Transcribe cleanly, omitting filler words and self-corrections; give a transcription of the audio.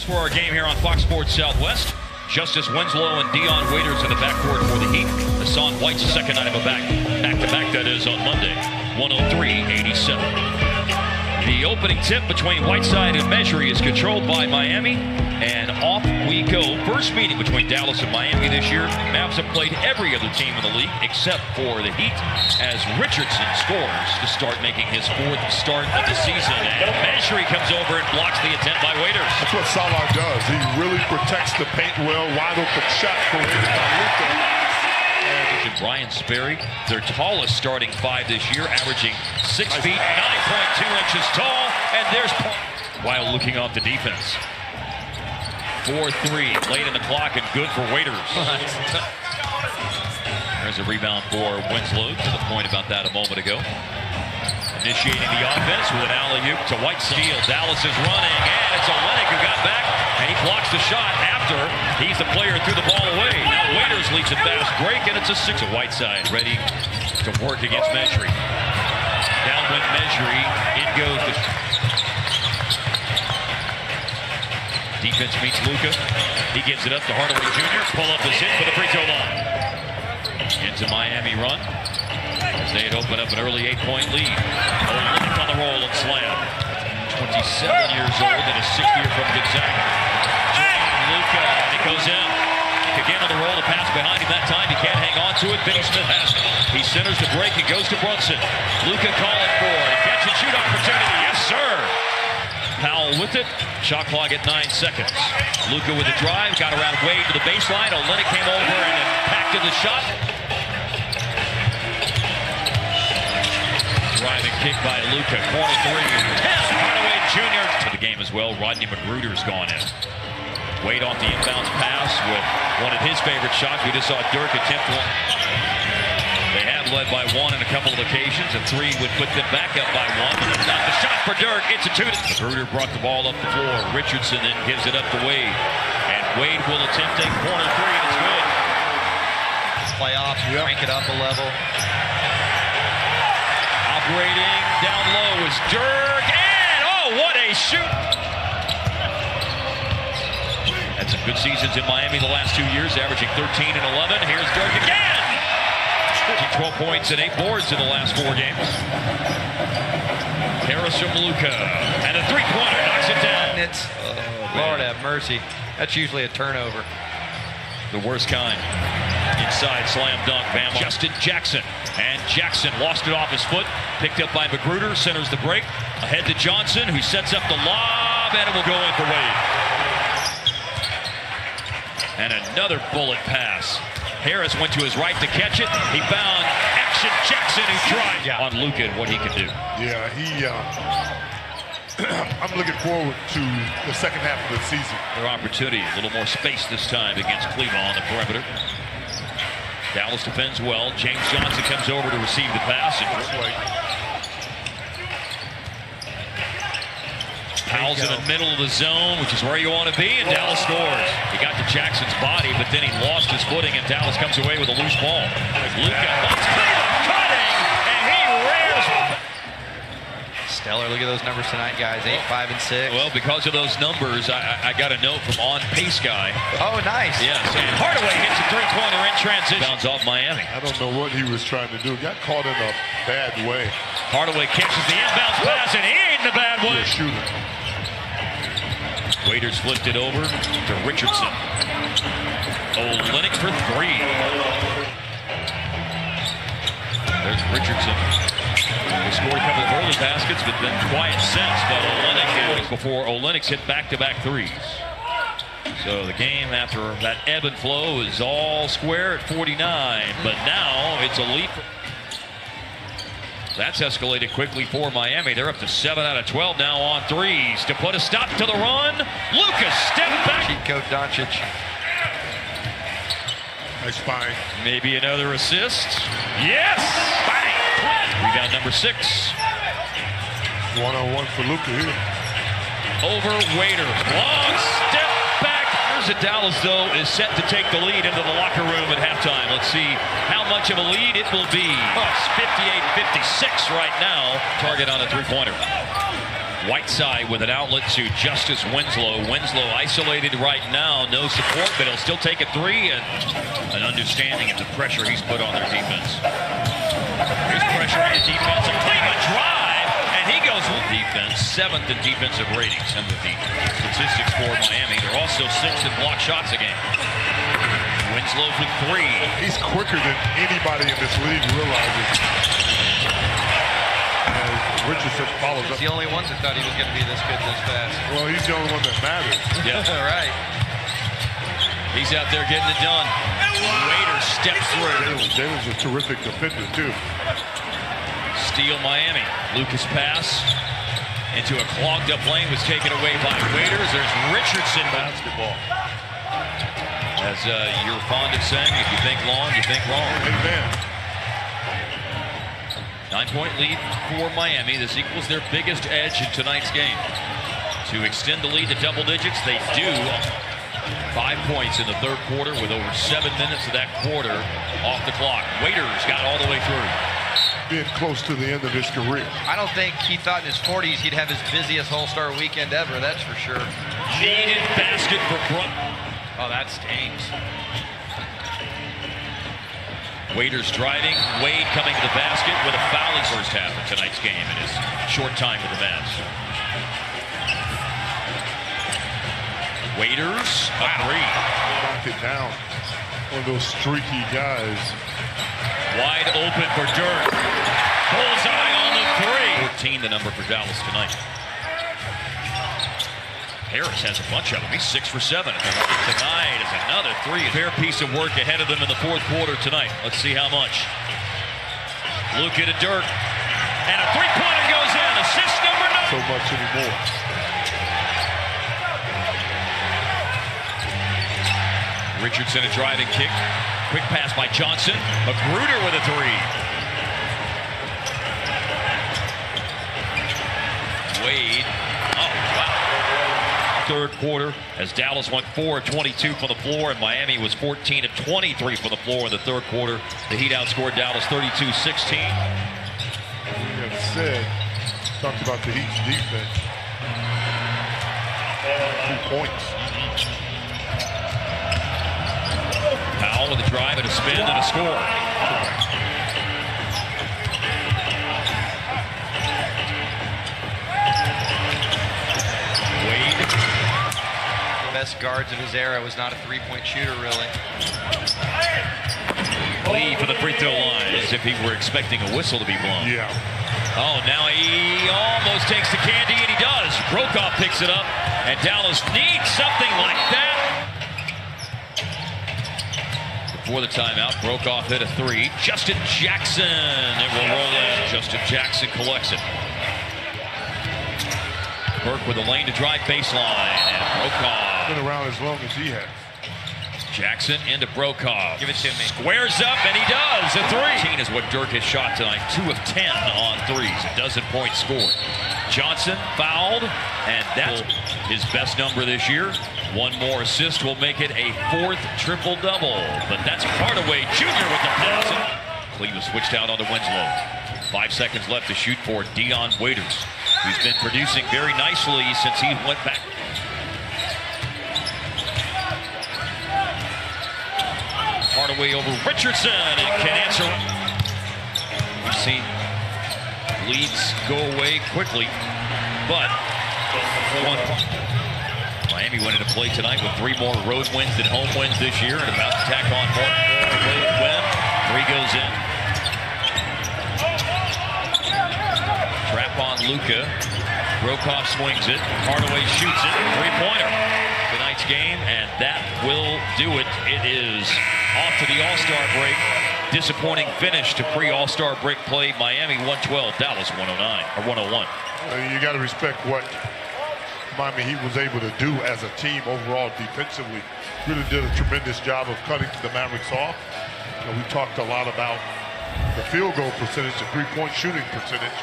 For our game here on Fox Sports Southwest, Justice Winslow and Dion Waiters in the backcourt for the Heat. Hassan White's second night of a back-to-back, that is, on Monday, 103-87. The opening tip between Whiteside and Mejri is controlled by Miami, and off we go. First meeting between Dallas and Miami this year. Mavs have played every other team in the league except for the Heat, as Richardson scores to start making his fourth start of the season. And Mejri comes over and blocks the attempt by Waiters. That's what Salah does. He really protects the paint well. Wide open shot for Luka. Brian Sperry, their tallest starting five this year, averaging 6 feet, 9.2 inches tall, and there's while looking off the defense. 4-3 late in the clock and good for Waiters. There's a rebound for Winslow, to the point about that a moment ago. Initiating the offense with an alley-oop to White. Steal. Dallas is running, and it's Olynyk who got back, and he blocks the shot after he's the player who threw the ball away. Now Waiters leads a fast break, and it's a 6. Whiteside ready to work against Mejri. Down went Mejri. In goes the defense meets Luka. He gives it up to Hardaway Jr. Pull up his hit for the free throw line. Into Miami run. As they had opened up an early 8-point lead. Olynyk on the roll and slam. 27 years old and a 6th year from Gonzaga. Luka, and it goes in. Again on the roll, the pass behind him that time. He can't hang on to it. Finney Smith has it. He centers the break and goes to Brunson. Luka calling for it. A catch and shoot opportunity. Yes, sir. Powell with it. Shot clock at 9 seconds. Luka with the drive. Got around Wade to the baseline. Olynyk came over and impacted the shot. Driving kick by Luka. Corner 3. Hardaway Jr. to the game as well. Rodney McGruder's gone in. Wade off the inbounds pass with one of his favorite shots. We just saw Dirk attempt one. They have led by 1 on a couple of occasions. A 3 would put them back up by 1. Not the shot for Dirk. It's a 2. McGruder brought the ball up the floor. Richardson then gives it up to Wade. And Wade will attempt a corner 3. It's good. Playoffs, crank it up a level. Operating down low is Dirk. And oh, what a shoot! Had some good seasons in Miami the last 2 years, averaging 13 and 11. Here's Dirk again! 12 points and 8 boards in the last 4 games. Harris from Luka. And a 3-pointer knocks it down. Lord have mercy. That's usually a turnover. The worst kind. Inside slam dunk, Bam. Justin Jackson. And Jackson lost it off his foot. Picked up by McGruder. Centers the break. Ahead to Johnson, who sets up the lob, and it will go in for Wade. And another bullet pass. Harris went to his right to catch it. He found Action Jackson, who tried on Luka and what he can do. Yeah, I'm looking forward to the second half of the season. Their opportunity, a little more space this time against Cleveland on the perimeter. Dallas defends well. James Johnson comes over to receive the pass. Powell's in the middle of the zone, which is where you want to be, and Dallas scores. He got to Jackson's body, but then he lost his footing, and Dallas comes away with a loose ball. Luka cutting, and he rears. Stellar. Look at those numbers tonight, guys. 8, 5, and 6. Well, because of those numbers, I got a note from on-pace guy. Oh, nice. Yes, and Hardaway hits a 3-pointer in transition. Bounce off Miami. I don't know what he was trying to do. Got caught in a bad way. Hardaway catches the inbounds pass, and he ain't in a bad way. Shooter. Waiters flipped it over to Richardson. Olynyk for 3. There's Richardson. He scored a couple of early baskets, but been quiet since. But Olynyk, before Olynyk's hit back-to-back 3s. So the game after that ebb and flow is all square at 49. But now it's a lead. That's escalated quickly for Miami. They're up to 7 out of 12 now on 3s. To put a stop to the run, Lucas step back. Cheat code Doncic. Nice spine. Maybe another assist. Yes! Bang! Rebound number 6. One-on-one for Luka here. Over Waiters. Long step back. Dallas, though, is set to take the lead into the locker room at halftime. Let's see how much of a lead it will be. Oh, it's 58-56 right now. Target on a 3-pointer. Whiteside with an outlet to Justice Winslow. Winslow isolated right now, no support, but he'll still take a three, and an understanding of the pressure he's put on their defense. Here's pressure on the defense, a Cleveland drive, and he goes with defense, 7th in defensive ratings. And with the statistics for Miami, they're also 6th in block shots a game. Winslow for three. He's quicker than anybody in this league realizes. Richardson follows up. He's the only one that thought he was going to be this good this fast. Well, he's the only one that matters. Yeah, right. He's out there getting it done. Waiter steps through. Jalen's a terrific defender, too. Steal Miami. Lucas pass into a clogged up lane was taken away by Waiters. There's Richardson basketball. As you're fond of saying, if you think long, you think wrong. Amen. 9-point lead for Miami. This equals their biggest edge in tonight's game. To extend the lead to double digits, they do. 5 points in the third quarter with over 7 minutes of that quarter off the clock. Waiters got all the way through. Being close to the end of his career. I don't think he thought in his 40s he'd have his busiest All-Star weekend ever, that's for sure. Needed basket for Brook. Oh, that stings. Waiters driving, Wade coming to the basket with a foul in first half of tonight's game in his short time with the Mavs. Waiters, a three. Knocked it down. One of those streaky guys. Wide open for Dirk. Bullseye on the three. 14 the number for Dallas tonight. Harris has a bunch of them. He's 6 for 7. Tonight is another three. Fair piece of work ahead of them in the fourth quarter tonight. Let's see how much. Luka to Dirk. And a three-pointer goes in. Assist number 9. So much anymore. Richardson a driving kick. Quick pass by Johnson. Magruder with a three. Wade. Oh, wow. Third quarter as Dallas went 4 of 22 from the floor and Miami was 14 of 23 from the floor in the third quarter. The Heat outscored Dallas 32-16. Like said, talked about the Heat's defense. 2 points. Powell with a drive and a spin and a score. Best guards of his era was not a three-point shooter, really. Lee for the free throw line, as if he were expecting a whistle to be blown. Yeah. Oh, now he almost takes the candy, and he does. Brokaw picks it up, and Dallas needs something like that. Before the timeout, Brokaw hit a three. Justin Jackson, it will roll in. Justin Jackson collects it. Burke with a lane to drive baseline, and Brokaw. Been around as long as he has. Jackson into Brokaw. Give it to me. Squares up, and he does. A three. 18 is what Dirk has shot tonight. 2 of 10 on threes. A dozen points scored. Johnson fouled, and that's his best number this year. One more assist will make it a 4th triple-double. But that's Hardaway Jr. with the pass. Cleveland switched out onto Winslow. 5 seconds left to shoot for Dion Waiters, who's been producing very nicely since he went back. Hardaway over Richardson and can answer. We've seen leads go away quickly, but Miami went into play tonight with 3 more road wins than home wins this year and about to tack on more win. 3 goes in. Trap on Luka. Brokaw swings it. Hardaway shoots it. 3-pointer. Tonight's game, and that will do it. It is off to the All-Star break. Disappointing finish to pre-All-Star break play. Miami 112, Dallas 109 or 101. You got to respect what Miami Heat was able to do as a team overall defensively. Really did a tremendous job of cutting the Mavericks off. You know, we talked a lot about the field goal percentage, the three-point shooting percentage.